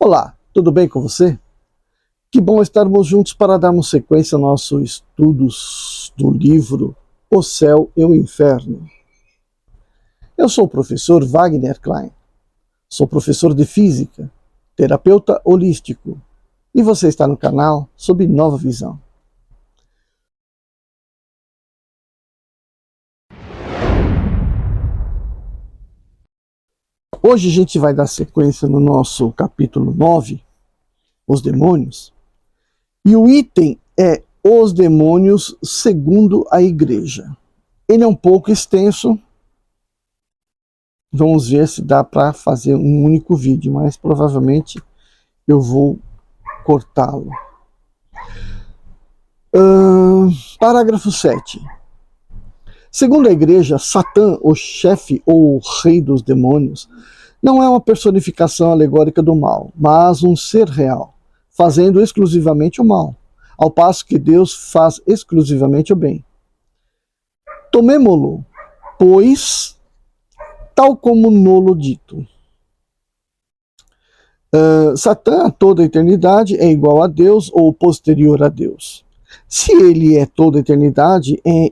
Olá, tudo bem com você? Que bom estarmos juntos para darmos sequência aos nossos estudos do livro O Céu e o Inferno. Eu sou o professor Wagner Klein, sou professor de Física, terapeuta holístico, e você está no canal Sob Nova Visão. Hoje a gente vai dar sequência no nosso capítulo 9, Os Demônios, e o item é Os Demônios segundo a Igreja. Ele é um pouco extenso, vamos ver se dá para fazer um único vídeo, mas provavelmente eu vou cortá-lo. Parágrafo 7. Segundo a Igreja, Satã, o chefe ou o rei dos demônios, não é uma personificação alegórica do mal, mas um ser real, fazendo exclusivamente o mal, ao passo que Deus faz exclusivamente o bem. Tomemo-lo, pois, tal como nolo dito. Satã, a toda a eternidade, é igual a Deus ou posterior a Deus. Se ele é toda a eternidade, é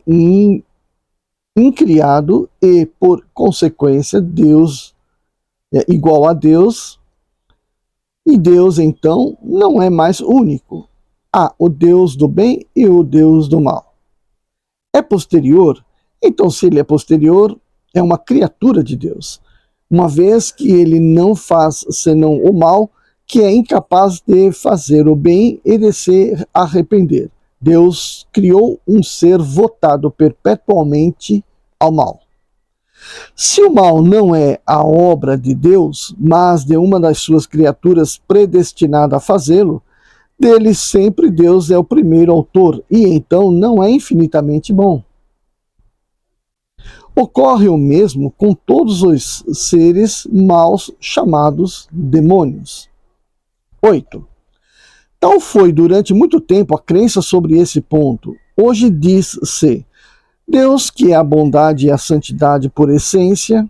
incriado e, por consequência, Deus é igual a Deus, e Deus, então, não é mais único. Há o Deus do bem e o Deus do mal. É posterior, então se ele é posterior, é uma criatura de Deus, uma vez que ele não faz senão o mal, que é incapaz de fazer o bem e de se arrepender. Deus criou um ser votado perpetuamente ao mal. Se o mal não é a obra de Deus, mas de uma das suas criaturas predestinada a fazê-lo, dele sempre Deus é o primeiro autor, e então não é infinitamente bom. Ocorre o mesmo com todos os seres maus chamados demônios. 8. Tal foi durante muito tempo a crença sobre esse ponto. Hoje diz-se: Deus, que é a bondade e a santidade por essência,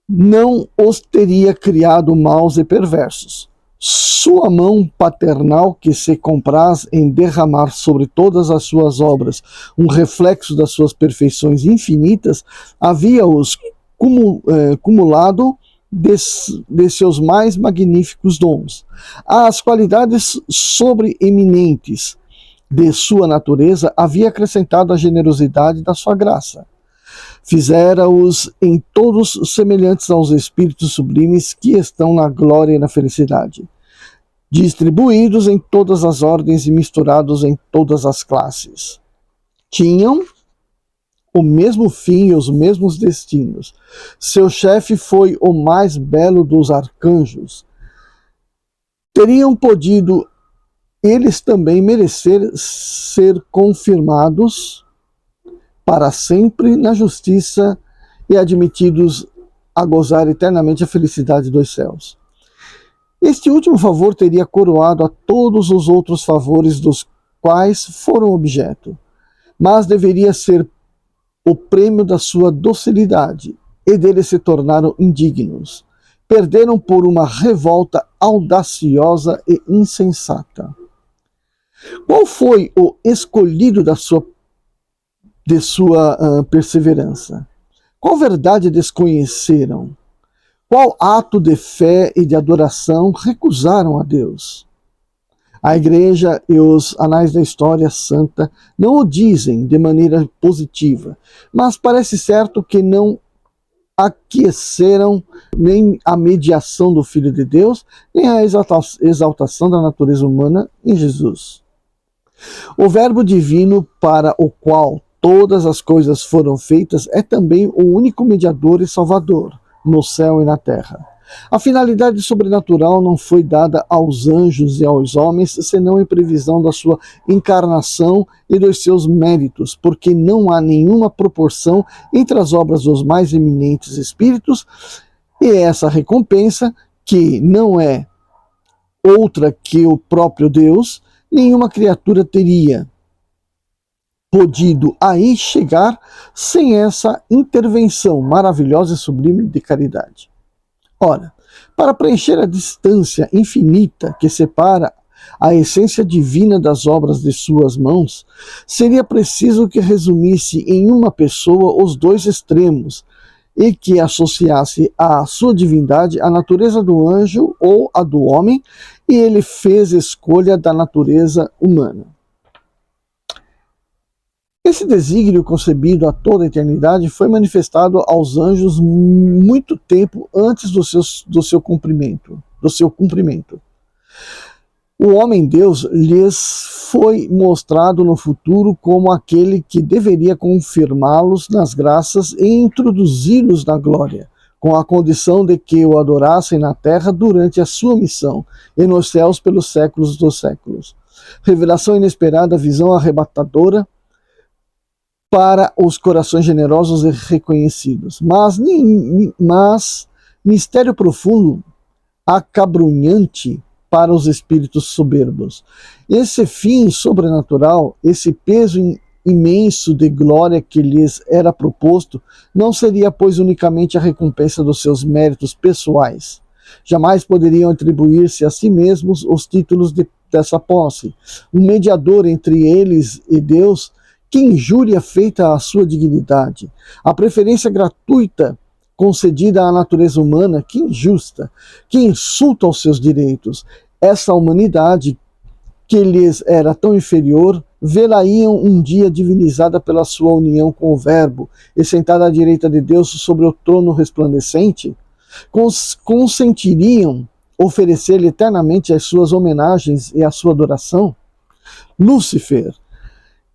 não os teria criado maus e perversos. Sua mão paternal, que se compraz em derramar sobre todas as suas obras um reflexo das suas perfeições infinitas, havia-os cumulado de seus mais magníficos dons. As qualidades sobreeminentes de sua natureza havia acrescentado a generosidade da sua graça. Fizera-os em todos semelhantes aos espíritos sublimes que estão na glória e na felicidade, distribuídos em todas as ordens e misturados em todas as classes. Tinham o mesmo fim e os mesmos destinos. Seu chefe foi o mais belo dos arcanjos. Teriam podido eles também merecer ser confirmados para sempre na justiça e admitidos a gozar eternamente a felicidade dos céus. Este último favor teria coroado a todos os outros favores dos quais foram objeto, mas deveria ser o prêmio da sua docilidade, e deles se tornaram indignos. Perderam por uma revolta audaciosa e insensata. Qual foi o escolhido de sua perseverança? Qual verdade desconheceram? Qual ato de fé e de adoração recusaram a Deus? A Igreja e os anais da história santa não o dizem de maneira positiva, mas parece certo que não aqueceram nem a mediação do Filho de Deus, nem a exaltação da natureza humana em Jesus. O Verbo divino para o qual todas as coisas foram feitas é também o único mediador e salvador no céu e na terra. A finalidade sobrenatural não foi dada aos anjos e aos homens, senão em previsão da sua encarnação e dos seus méritos, porque não há nenhuma proporção entre as obras dos mais eminentes espíritos e essa recompensa, que não é outra que o próprio Deus, nenhuma criatura teria podido aí chegar sem essa intervenção maravilhosa e sublime de caridade. Ora, Para preencher a distância infinita que separa a essência divina das obras de suas mãos, seria preciso que resumisse em uma pessoa os dois extremos e que associasse à sua divindade a natureza do anjo ou a do homem, e ele fez escolha da natureza humana. Esse desígnio concebido a toda a eternidade foi manifestado aos anjos muito tempo antes do seu cumprimento. O homem-deus lhes foi mostrado no futuro como aquele que deveria confirmá-los nas graças e introduzi-los na glória, com a condição de que o adorassem na terra durante a sua missão e nos céus pelos séculos dos séculos. Revelação inesperada, visão arrebatadora para os corações generosos e reconhecidos, mas mistério profundo, acabrunhante para os espíritos soberbos. Esse fim sobrenatural, esse peso imenso de glória que lhes era proposto, não seria, pois, unicamente a recompensa dos seus méritos pessoais. Jamais poderiam atribuir-se a si mesmos os títulos dessa posse. Um mediador entre eles e Deus, que injúria feita à sua dignidade, a preferência gratuita concedida à natureza humana, que injusta, que insulta aos seus direitos. Essa humanidade, que lhes era tão inferior, vê-la-iam um dia divinizada pela sua união com o Verbo, e sentada à direita de Deus sobre o trono resplandecente, consentiriam oferecer-lhe eternamente as suas homenagens e a sua adoração? Lúcifer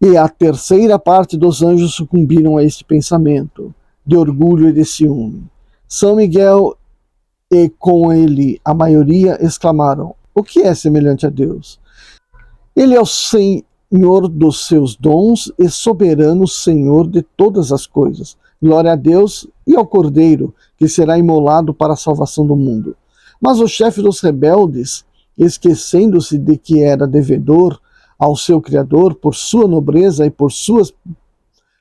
e a terceira parte dos anjos sucumbiram a este pensamento de orgulho e de ciúme. São Miguel e com ele a maioria exclamaram: o que é semelhante a Deus? Ele é o Senhor dos seus dons e soberano Senhor de todas as coisas. Glória a Deus e ao Cordeiro, que será imolado para a salvação do mundo. Mas o chefe dos rebeldes, esquecendo-se de que era devedor ao seu Criador por sua nobreza e por suas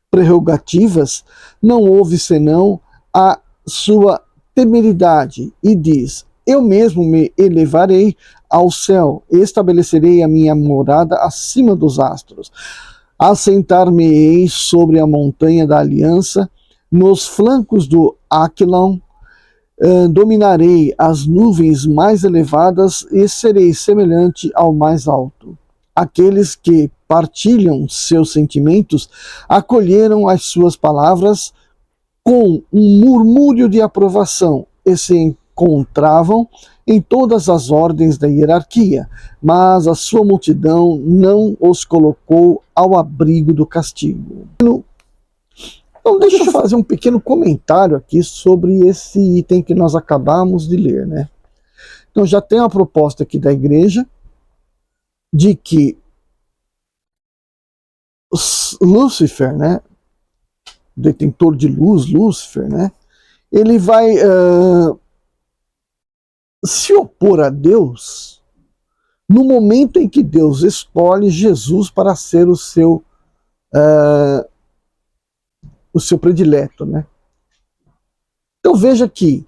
prerrogativas, não houve senão a sua temeridade, e diz: eu mesmo me elevarei ao céu, e estabelecerei a minha morada acima dos astros. Assentar-me-ei sobre a montanha da aliança, nos flancos do Aquilão, dominarei as nuvens mais elevadas e serei semelhante ao mais alto. Aqueles que partilham seus sentimentos acolheram as suas palavras com um murmúrio de aprovação e se encontravam em todas as ordens da hierarquia, mas a sua multidão não os colocou ao abrigo do castigo. Então, deixa eu fazer um pequeno comentário aqui sobre esse item que nós acabamos de ler, né? Então, já tem a proposta aqui da igreja de que Lúcifer, né, detentor de luz, Lúcifer, né, ele vai se opor a Deus no momento em que Deus escolhe Jesus para ser o seu predileto, né? Então veja que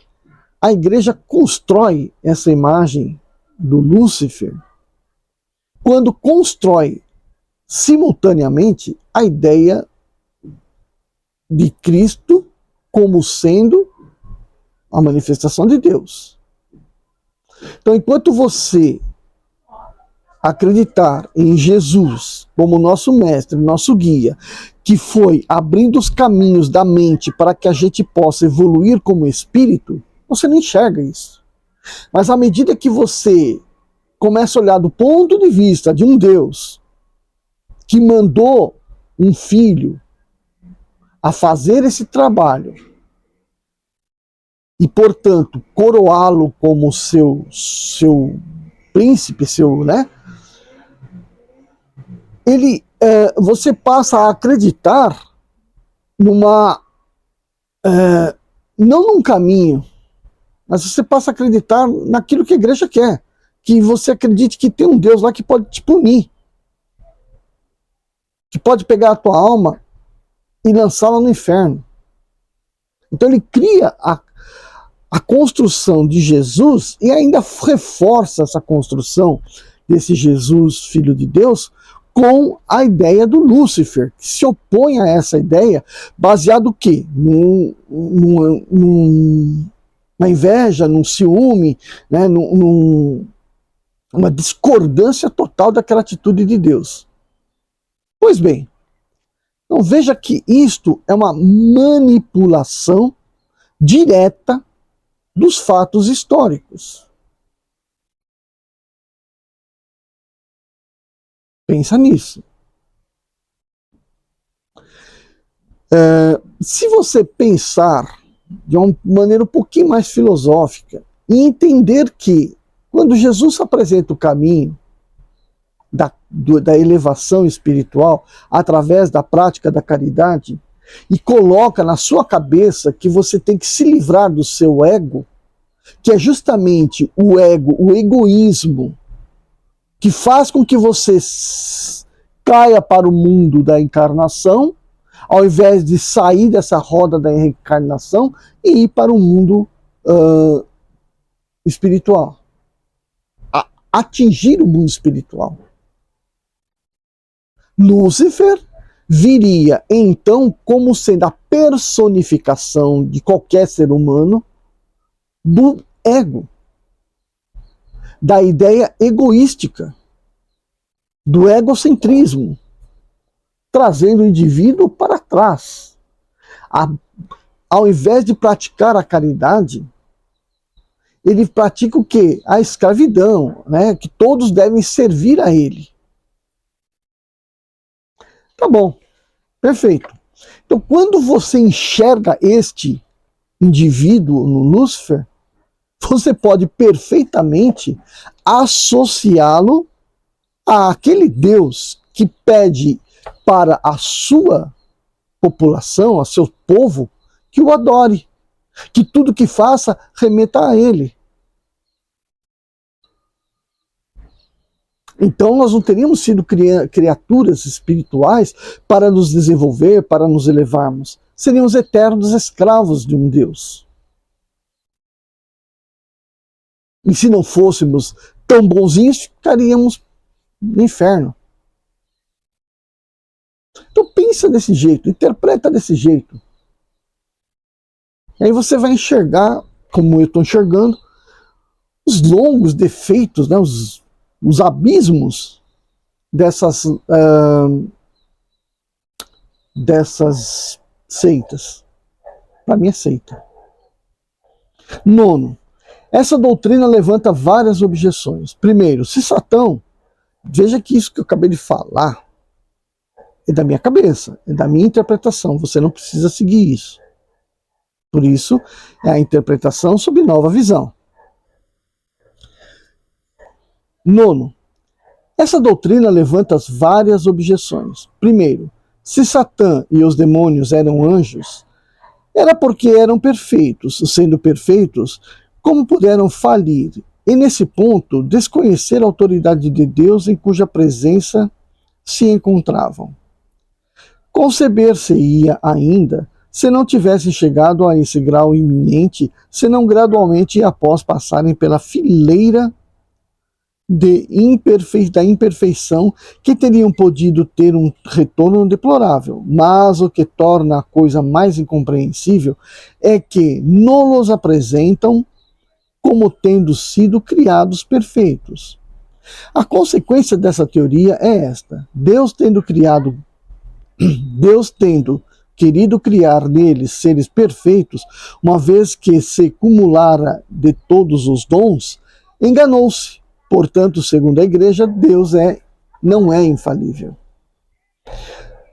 a igreja constrói essa imagem do Lúcifer quando constrói simultaneamente a ideia de Cristo como sendo a manifestação de Deus. Então, enquanto você acreditar em Jesus como nosso mestre, nosso guia, que foi abrindo os caminhos da mente para que a gente possa evoluir como espírito, você não enxerga isso. Mas à medida que você começa a olhar do ponto de vista de um Deus que mandou um filho a fazer esse trabalho e, portanto, coroá-lo como seu príncipe, né? Você passa a acreditar não num caminho, mas você passa a acreditar naquilo que a igreja quer, que você acredite que tem um Deus lá que pode te punir, que pode pegar a tua alma e lançá-la no inferno. Então ele cria a construção de Jesus e ainda reforça essa construção desse Jesus, Filho de Deus, com a ideia do Lúcifer, que se opõe a essa ideia, baseado o quê? Numa inveja, num ciúme, né? Uma discordância total daquela atitude de Deus. Pois bem, então veja que isto é uma manipulação direta dos fatos históricos. Pensa nisso. Se você pensar de uma maneira um pouquinho mais filosófica e entender que quando Jesus apresenta o caminho da elevação espiritual através da prática da caridade e coloca na sua cabeça que você tem que se livrar do seu ego, que é justamente o ego, o egoísmo, que faz com que você caia para o mundo da encarnação, ao invés de sair dessa roda da reencarnação e ir para o mundo espiritual. Atingir o mundo espiritual. Lúcifer viria, então, como sendo a personificação de qualquer ser humano do ego, da ideia egoística, do egocentrismo, trazendo o indivíduo para trás. Ao invés de praticar a caridade, ele pratica o quê? A escravidão, né? Que todos devem servir a ele. Tá bom, perfeito. Então, quando você enxerga este indivíduo no Lúcifer, você pode perfeitamente associá-lo àquele Deus que pede para a sua população, a seu povo, que o adore, que tudo que faça remeta a ele. Então nós não teríamos sido criaturas espirituais para nos desenvolver, para nos elevarmos. Seríamos eternos escravos de um Deus. E se não fôssemos tão bonzinhos, ficaríamos no inferno. Então pensa desse jeito, interpreta desse jeito. E aí você vai enxergar, como eu estou enxergando, os longos defeitos, né, os abismos dessas seitas. Para mim é seita. Nono, essa doutrina levanta várias objeções. Primeiro, se Satã, veja que isso que eu acabei de falar é da minha cabeça, é da minha interpretação, você não precisa seguir isso. Por isso, é a interpretação sob nova visão. Nono, essa doutrina levanta várias objeções. Primeiro, se Satã e os demônios eram anjos, era porque eram perfeitos. Sendo perfeitos, como puderam falir? E nesse ponto, desconhecer a autoridade de Deus em cuja presença se encontravam. Conceber-se-ia ainda se não tivessem chegado a esse grau iminente, senão gradualmente e após passarem pela fileira da imperfeição, que teriam podido ter um retorno deplorável. Mas o que torna a coisa mais incompreensível é que nos apresentam como tendo sido criados perfeitos. A consequência dessa teoria é esta: Deus tendo querido criar neles seres perfeitos, uma vez que se cumulara de todos os dons, enganou-se. Portanto, segundo a igreja, Deus não é infalível.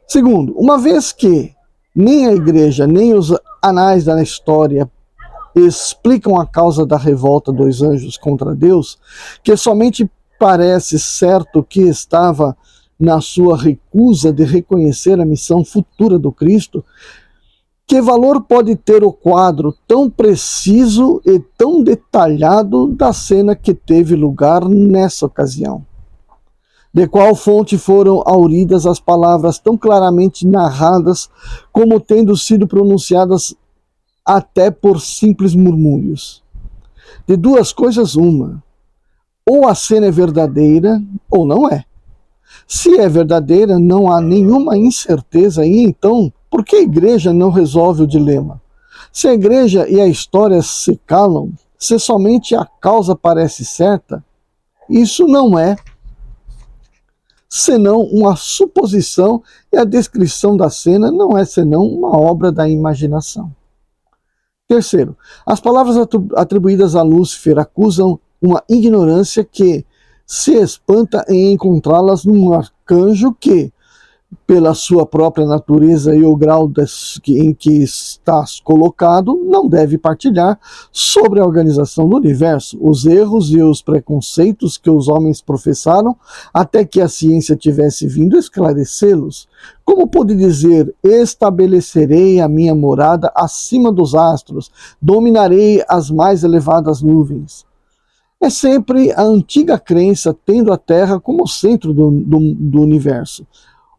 Segundo, uma vez que nem a igreja, nem os anais da história explicam a causa da revolta dos anjos contra Deus, que somente parece certo que estava na sua recusa de reconhecer a missão futura do Cristo, que valor pode ter o quadro tão preciso e tão detalhado da cena que teve lugar nessa ocasião? De qual fonte foram hauridas as palavras tão claramente narradas como tendo sido pronunciadas até por simples murmúrios. De duas coisas uma, ou a cena é verdadeira ou não é. Se é verdadeira, não há nenhuma incerteza, e então, por que a igreja não resolve o dilema? Se a igreja e a história se calam, se somente a causa parece certa, isso não é senão uma suposição, e a descrição da cena não é senão uma obra da imaginação. Terceiro, as palavras atribuídas a Lúcifer acusam uma ignorância que se espanta em encontrá-las num arcanjo que, pela sua própria natureza e o grau em que está colocado, não deve partilhar sobre a organização do universo, os erros e os preconceitos que os homens professaram até que a ciência tivesse vindo esclarecê-los. Como pôde dizer, estabelecerei a minha morada acima dos astros, dominarei as mais elevadas nuvens? É sempre a antiga crença tendo a Terra como centro do universo.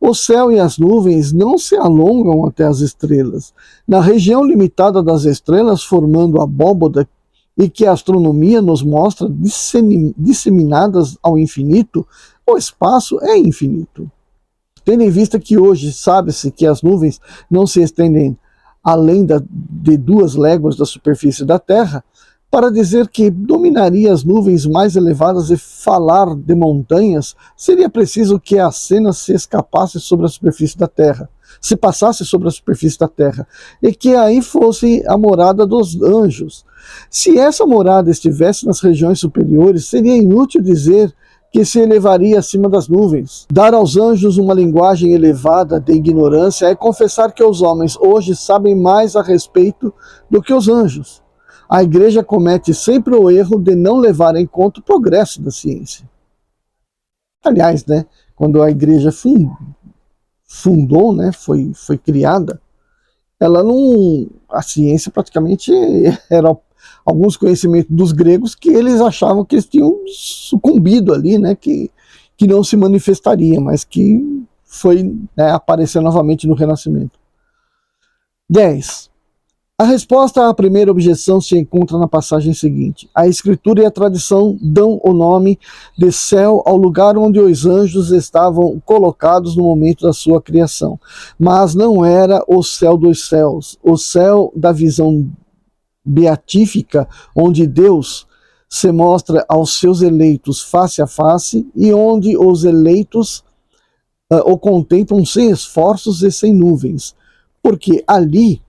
O céu e as nuvens não se alongam até as estrelas. Na região limitada das estrelas, formando a abóboda e que a astronomia nos mostra disseminadas ao infinito, o espaço é infinito. Tendo em vista que hoje sabe-se que as nuvens não se estendem além de 2 léguas da superfície da Terra, para dizer que dominaria as nuvens mais elevadas e falar de montanhas, seria preciso que a cena se escapasse sobre a superfície da Terra, se passasse sobre a superfície da Terra, e que aí fosse a morada dos anjos. Se essa morada estivesse nas regiões superiores, seria inútil dizer que se elevaria acima das nuvens. Dar aos anjos uma linguagem elevada de ignorância é confessar que os homens hoje sabem mais a respeito do que os anjos. A igreja comete sempre o erro de não levar em conta o progresso da ciência. Aliás, né, quando a igreja fundou, né, foi criada, ela não, a ciência praticamente era alguns conhecimentos dos gregos que eles achavam que eles tinham sucumbido ali, né, que não se manifestaria, mas que foi, né, aparecer novamente no Renascimento. 10. A resposta à primeira objeção se encontra na passagem seguinte. A Escritura e a tradição dão o nome de céu ao lugar onde os anjos estavam colocados no momento da sua criação. Mas não era o céu dos céus, o céu da visão beatífica, onde Deus se mostra aos seus eleitos face a face e onde os eleitos o contemplam sem esforços e sem nuvens. Porque ali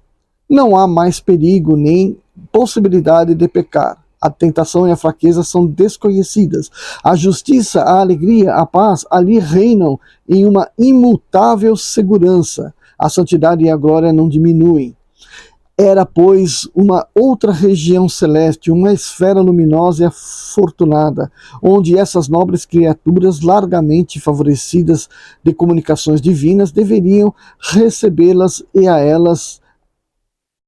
não há mais perigo nem possibilidade de pecar. A tentação e a fraqueza são desconhecidas. A justiça, a alegria, a paz ali reinam em uma imutável segurança. A santidade e a glória não diminuem. Era, pois, uma outra região celeste, uma esfera luminosa e afortunada, onde essas nobres criaturas, largamente favorecidas de comunicações divinas, deveriam recebê-las e a elas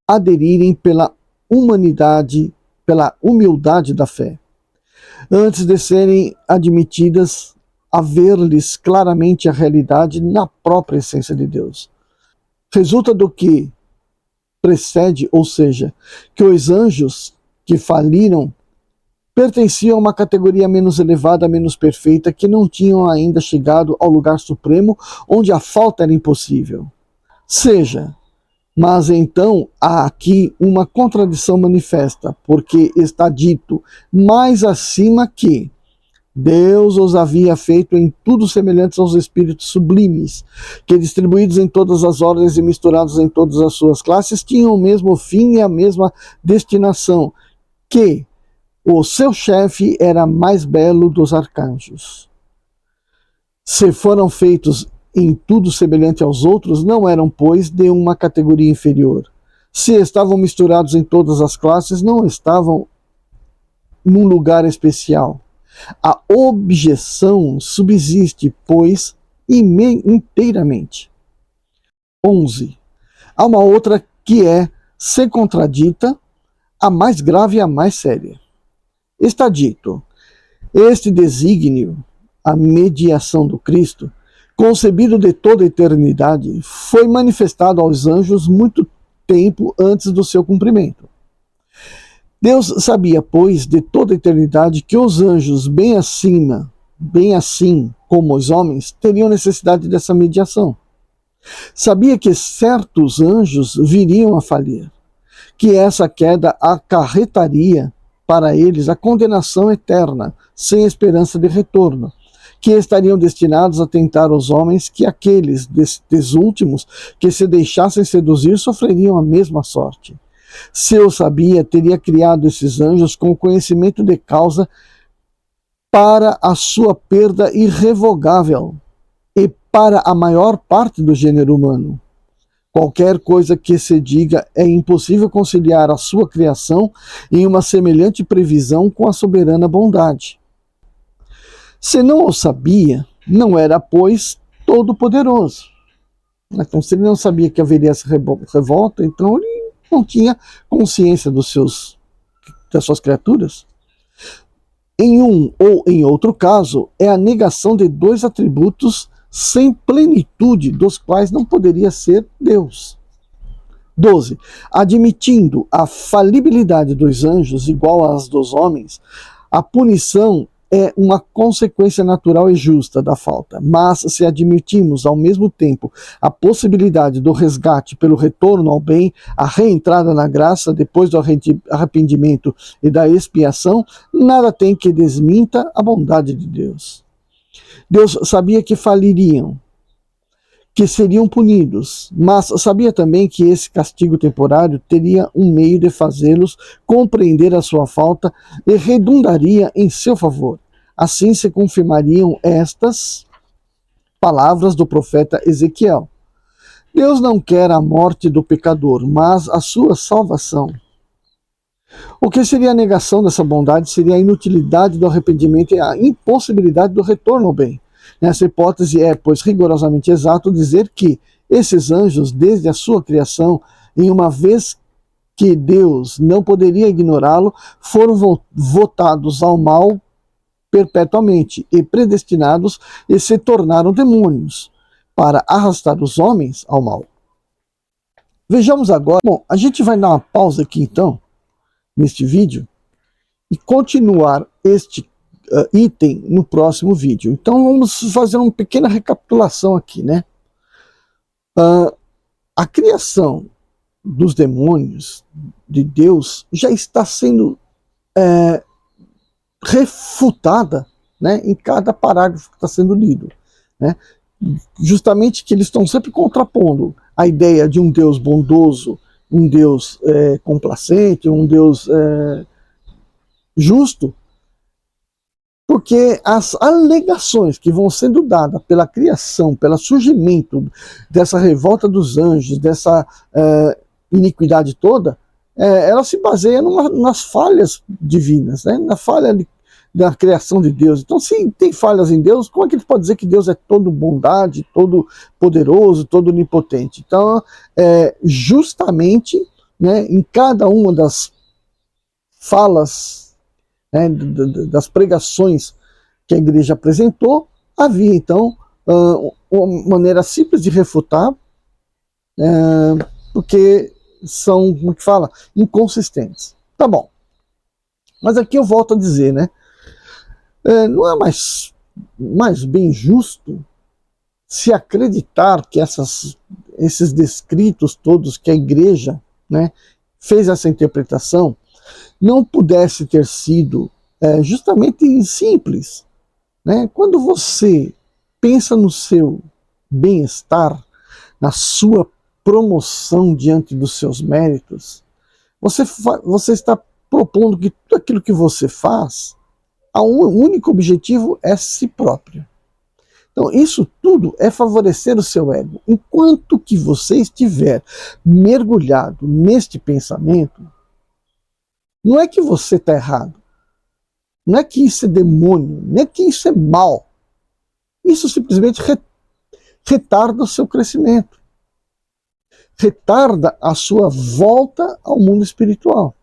aderirem pela humildade da fé, antes de serem admitidas a ver-lhes claramente a realidade na própria essência de Deus. Resulta do que precede, ou seja, que os anjos que faliram pertenciam a uma categoria menos elevada, menos perfeita, que não tinham ainda chegado ao lugar supremo, onde a falta era impossível. Mas então há aqui uma contradição manifesta, porque está dito mais acima que Deus os havia feito em tudo semelhantes aos espíritos sublimes, que distribuídos em todas as ordens e misturados em todas as suas classes, tinham o mesmo fim e a mesma destinação, que o seu chefe era mais belo dos arcanjos. Se foram feitos em tudo semelhante aos outros, não eram, pois, de uma categoria inferior. Se estavam misturados em todas as classes, não estavam num lugar especial. A objeção subsiste, pois, inteiramente. 11. Há uma outra que é, se contradita, a mais grave e a mais séria. Está dito, este desígnio, a mediação do Cristo, concebido de toda a eternidade, foi manifestado aos anjos muito tempo antes do seu cumprimento. Deus sabia, pois, de toda a eternidade que os anjos, bem assim como os homens, teriam necessidade dessa mediação. Sabia que certos anjos viriam a falir, que essa queda acarretaria para eles a condenação eterna, sem esperança de retorno, que estariam destinados a tentar os homens, que aqueles destes últimos que se deixassem seduzir sofreriam a mesma sorte. Se eu sabia, teria criado esses anjos com conhecimento de causa para a sua perda irrevogável e para a maior parte do gênero humano. Qualquer coisa que se diga é impossível conciliar a sua criação em uma semelhante previsão com a soberana bondade. Se não o sabia, não era, pois, todo-poderoso. Então, se ele não sabia que haveria essa revolta, então ele não tinha consciência das suas criaturas. Em um ou em outro caso, é a negação de dois atributos sem plenitude, dos quais não poderia ser Deus. 12. Admitindo a falibilidade dos anjos igual às dos homens, a punição é uma consequência natural e justa da falta. Mas se admitimos ao mesmo tempo a possibilidade do resgate pelo retorno ao bem, a reentrada na graça depois do arrependimento e da expiação, nada tem que desminta a bondade de Deus. Deus sabia que faliriam, que seriam punidos, mas sabia também que esse castigo temporário teria um meio de fazê-los compreender a sua falta e redundaria em seu favor. Assim se confirmariam estas palavras do profeta Ezequiel. Deus não quer a morte do pecador, mas a sua salvação. O que seria a negação dessa bondade seria a inutilidade do arrependimento e a impossibilidade do retorno ao bem. Nessa hipótese é, pois, rigorosamente exato dizer que esses anjos, desde a sua criação, em uma vez que Deus não poderia ignorá-lo, foram votados ao mal perpetuamente e predestinados e se tornaram demônios para arrastar os homens ao mal. Vejamos agora. Bom, a gente vai dar uma pausa aqui então, neste vídeo, e continuar este item no próximo vídeo. Então vamos fazer uma pequena recapitulação aqui, né? A criação dos demônios de Deus já está sendo refutada, né, em cada parágrafo que está sendo lido, né? Justamente que eles estão sempre contrapondo a ideia de um Deus bondoso, um Deus complacente, um Deus justo, porque as alegações que vão sendo dadas pela criação, pelo surgimento dessa revolta dos anjos, dessa iniquidade toda, ela se baseia nas falhas divinas, né? Na falha da criação de Deus. Então, se tem falhas em Deus, como é que ele pode dizer que Deus é todo bondade, todo poderoso, todo onipotente? Então, justamente, né, em cada uma das falas, né, das pregações que a igreja apresentou, havia então uma maneira simples de refutar, porque são, como que fala, inconsistentes. Tá bom. Mas aqui eu volto a dizer, né? Não é mais bem justo se acreditar que esses descritos todos que a igreja, né, fez essa interpretação não pudesse ter sido justamente simples, né? Quando você pensa no seu bem-estar, na sua promoção diante dos seus méritos, você está propondo que tudo aquilo que você faz, o único objetivo é si próprio. Então, isso tudo é favorecer o seu ego. Enquanto que você estiver mergulhado neste pensamento, não é que você está errado, não é que isso é demônio, não é que isso é mal. Isso simplesmente retarda o seu crescimento, retarda a sua volta ao mundo espiritual.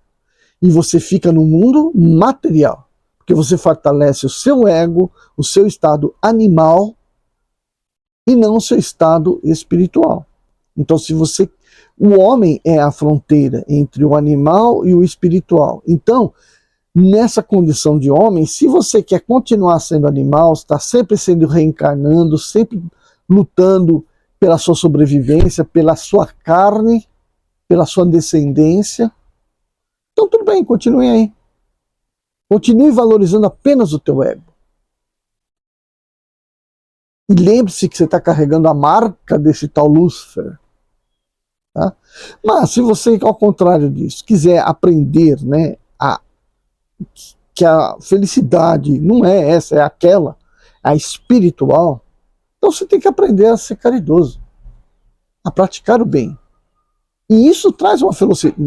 E você fica no mundo material, porque você fortalece o seu ego, o seu estado animal, e não o seu estado espiritual. Então, se você O homem é a fronteira entre o animal e o espiritual. Então, nessa condição de homem, se você quer continuar sendo animal, está sempre sendo reencarnando, sempre lutando pela sua sobrevivência, pela sua carne, pela sua descendência, então tudo bem, continue aí. Continue valorizando apenas o teu ego. E lembre-se que você está carregando a marca desse tal Lúcifer. Tá? Mas se você, ao contrário disso, quiser aprender, né, que a felicidade não é essa, é aquela, a espiritual, então você tem que aprender a ser caridoso, a praticar o bem. E isso traz uma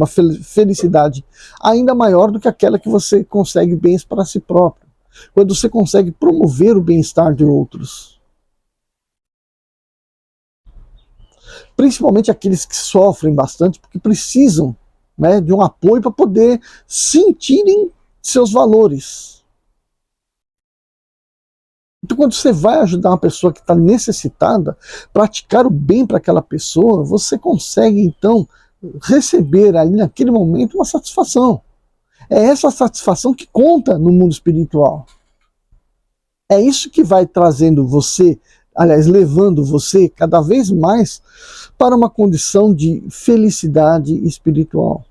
felicidade ainda maior do que aquela que você consegue bens para si próprio, quando você consegue promover o bem-estar de outros. Principalmente aqueles que sofrem bastante, porque precisam, né, de um apoio para poder sentirem seus valores. Então, quando você vai ajudar uma pessoa que está necessitada, praticar o bem para aquela pessoa, você consegue, então, receber ali naquele momento uma satisfação. É essa satisfação que conta no mundo espiritual. É isso que vai trazendo você, aliás, levando você cada vez mais para uma condição de felicidade espiritual.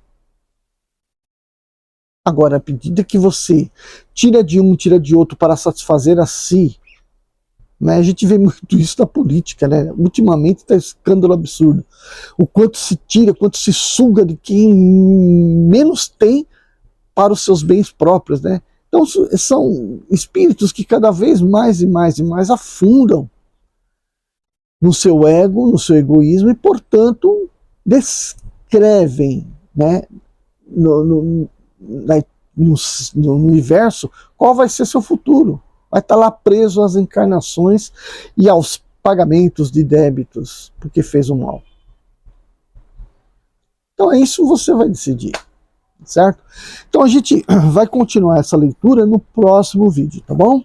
Agora, à medida que você tira de um, tira de outro para satisfazer a si, né, a gente vê muito isso na política, né? Ultimamente está um escândalo absurdo. O quanto se tira, quanto se suga de quem menos tem para os seus bens próprios, né? Então são espíritos que cada vez mais e mais e mais afundam no seu ego, no seu egoísmo e, portanto, descrevem, né, no universo qual vai ser seu futuro. Vai estar lá preso às encarnações e aos pagamentos de débitos, porque fez o mal. Então é isso que você vai decidir, certo? Então a gente vai continuar essa leitura no próximo vídeo, tá bom?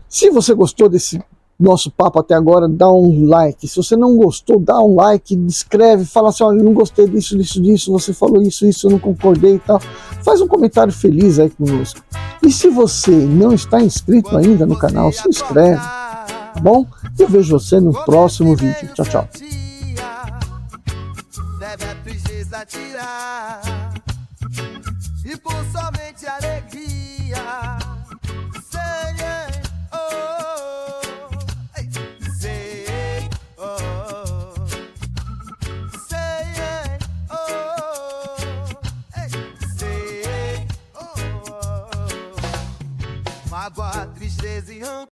Se você gostou desse nosso papo até agora, dá um like. Se você não gostou, dá um like, escreve, fala assim, olha, eu não gostei disso, você falou isso, eu não concordei e tal. Faz um comentário feliz aí conosco. E se você não está inscrito ainda no canal, se inscreve, tá bom? Eu vejo você no próximo vídeo. Tchau, tchau. E por somente alegria, mágoa, tristeza e rancor.